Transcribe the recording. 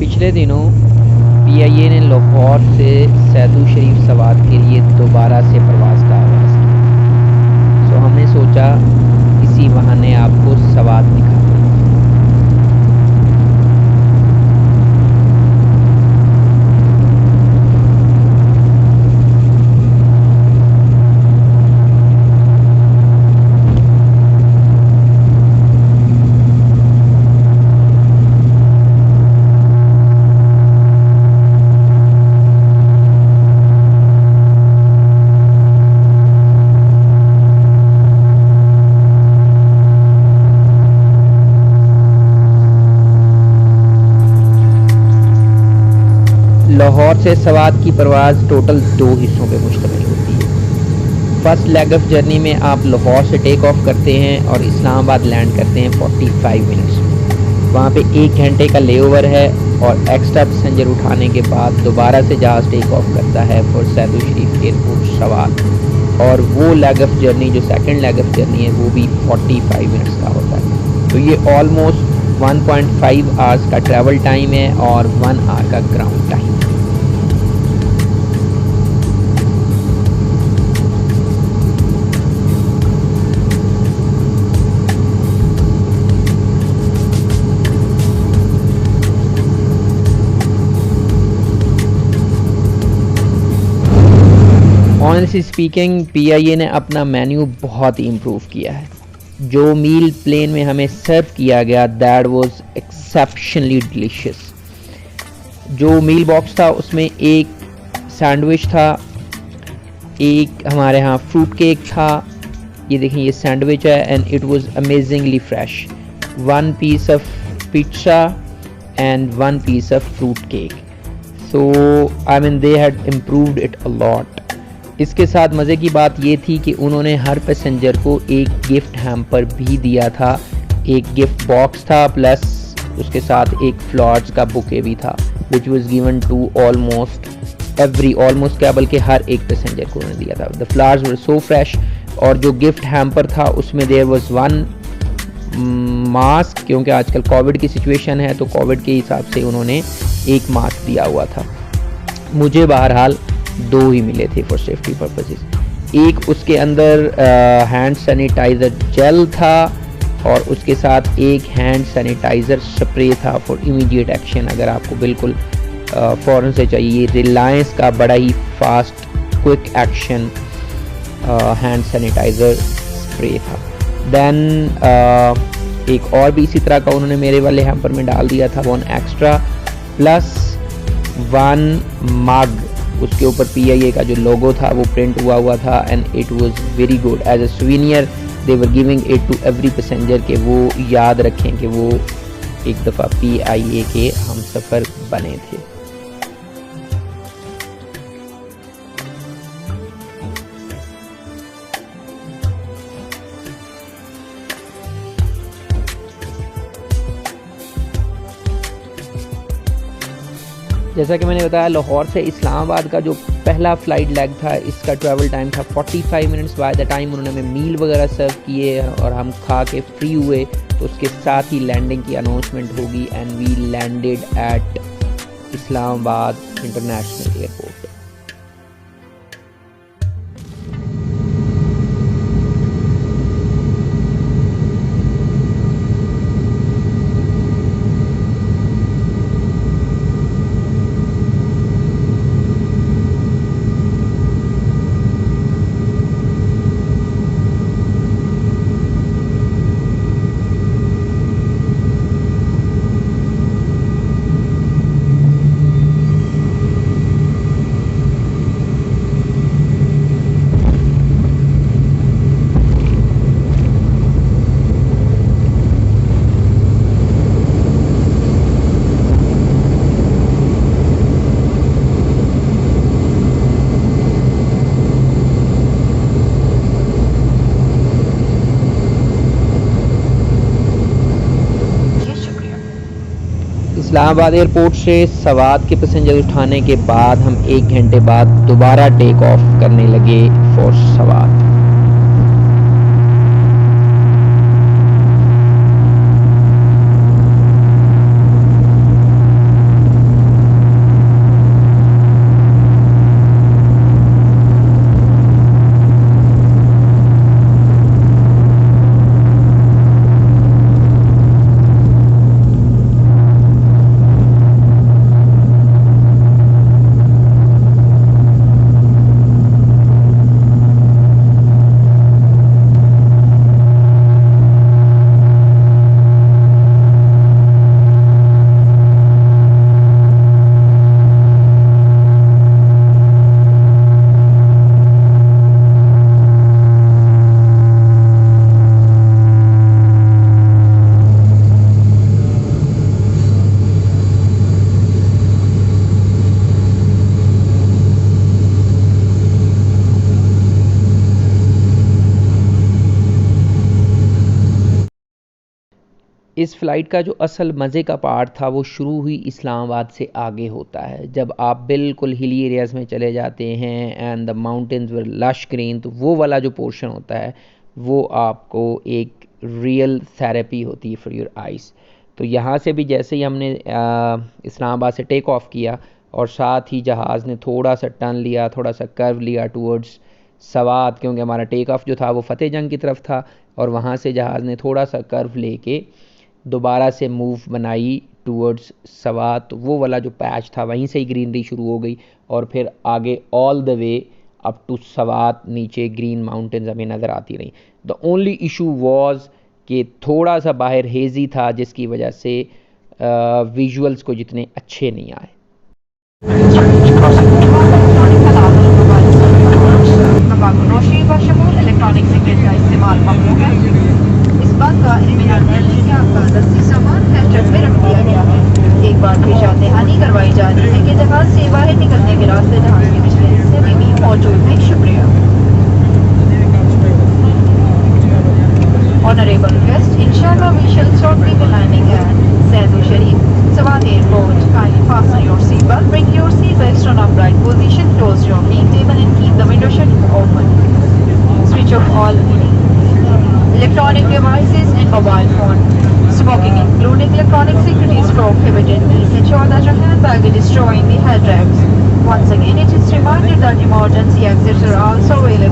पिछले दिनों पीआईए ने लाहौर से सैदू शरीफ सवात के लिए दोबारा से प्रवास का आगाज़ किया। सो हमने सोचा इसी बहाने आपको सवात दिखाते हैं। लाहौर से सवात की परवाज़ टोटल 2 हिस्सों पे मुश्तमिल होती है। फर्स्ट लेग ऑफ जर्नी में आप लाहौर से टेक ऑफ करते हैं और इस्लामाबाद लैंड करते हैं 45 मिनट्स में। वहाँ पे 1 घंटे का लेओवर है और एक्स्ट्रा पैसेंजर उठाने के बाद दोबारा से जहाज़ टेक ऑफ करता है फॉर सैदू शरीफ एयरपोर्ट सवात, और वो लेग ऑफ जर्नी जो सेकंड लेग ऑफ जर्नी है वो भी 45 मिनट्स का होता है। तो ये ऑलमोस्ट 1.5 आवर्स का ट्रैवल टाइम है और 1 आवर का ground time. Honestly speaking PIA ने अपना मेन्यू बहुत ही इम्प्रूव किया है। जो मील प्लेन में हमें सर्व किया गया दैट वाज एक्सेप्शनली डिलीशियस। जो मील बॉक्स था उसमें एक सैंडविच था, एक हमारे यहाँ फ्रूट केक था, ये देखें ये सैंडविच है and it was amazingly fresh. 1 piece of pizza and 1 piece of fruit cake. So I mean they had improved it a lot. इसके साथ मज़े की बात ये थी कि उन्होंने हर पैसेंजर को एक गिफ्ट हैम्पर भी दिया था। एक गिफ्ट बॉक्स था प्लस उसके साथ एक फ्लावर्स का बुके भी था which was given to almost क्या बल्कि हर एक पैसेंजर को उन्होंने दिया था। The flowers were so fresh. और जो गिफ्ट हैम्पर था उसमें देयर वाज 1 मास्क, क्योंकि आजकल कोविड की सिचुएशन है तो कोविड के हिसाब से उन्होंने एक मास्क दिया हुआ था। मुझे बहरहाल 2 ही मिले थे फॉर सेफ्टी पर्पसेस। एक उसके अंदर हैंड सैनिटाइज़र जेल था और उसके साथ एक हैंड सैनिटाइज़र स्प्रे था फॉर इमीडिएट एक्शन, अगर आपको बिल्कुल फ़ौरन से चाहिए। रिलायंस का बड़ा ही fast quick action hand sanitizer spray था। देन एक और भी इसी तरह का उन्होंने मेरे वाले हैम्पर में डाल दिया था 1 एक्स्ट्रा प्लस 1 मग। उसके ऊपर पीआईए का जो लोगो था वो प्रिंट हुआ था and it was very good as a souvenir. They were giving it to every passenger के वो याद रखें कि वो एक दफ़ा पीआईए के हम सफ़र बने थे। जैसा कि मैंने बताया लाहौर से इस्लामाबाद का जो पहला फ़्लाइट लेग था इसका ट्रैवल टाइम था 45 मिनट्स। बाय द टाइम उन्होंने हमें मील वगैरह सर्व किए और हम खा के फ्री हुए तो उसके साथ ही लैंडिंग की अनाउंसमेंट होगी and we landed at Islamabad international airport. Islamabad airport से सवात के पैसेंजर उठाने के बाद हम 1 घंटे बाद दोबारा टेक ऑफ करने लगे फॉर सवात। इस फ़्लाइट का जो असल मज़े का पार्ट था वो शुरू हुई इस्लामाबाद से आगे होता है। जब आप बिल्कुल हिली एरियाज़ में चले जाते हैं and the mountains were lush green, तो वो वाला जो पोर्शन होता है वो आपको एक रियल थेरेपी होती है फॉर योर आइज़। तो यहाँ से भी जैसे ही हमने इस्लामाबाद से टेक ऑफ किया और साथ ही जहाज़ ने थोड़ा सा टर्न लिया, थोड़ा सा कर्व लिया टूवर्ड्स सवात, क्योंकि हमारा टेक ऑफ जो था वो फ़तेह जंग की तरफ था, और वहाँ से जहाज़ ने थोड़ा सा कर्व लेके दोबारा से मूव बनाई टूवर्ड्स सवात। तो वो वाला जो पैच था वहीं से ही ग्रीनरी शुरू हो गई और फिर आगे all the way up to Swat नीचे ग्रीन माउंटेन्स हमें नज़र आती रही। द ओनली इशू वॉज कि थोड़ा सा बाहर हेजी था, जिसकी वजह से विजुअल्स को जितने अच्छे नहीं आए। इलेक्ट्रॉनिक सिगरेट का इस्तेमाल ममनू है। इस बात का इत्मीनान है कि आपका दस्ती सामान हैचबैग में रख दिया गया है। एक बार पेशाब दहानी करवाई जा रही है कि जहाज से बाहर निकलने के रास्ते जहाज के पिछले हिस्से में भी मौजूद है। शुक्रिया। Honorable guest, inshallah we shall shortly be landing at Saadu Sharif, Sawat Airport. Kindly fasten your seatbelt, bring your seat belts on upright position, close your knee table and keep the window shutter open. Switch off all electronic devices and mobile phone. Smoking, including electronic cigarettes, is prohibited. Please ensure that your handbag is destroying the head rest. Once again, it is reminded that emergency exits are also available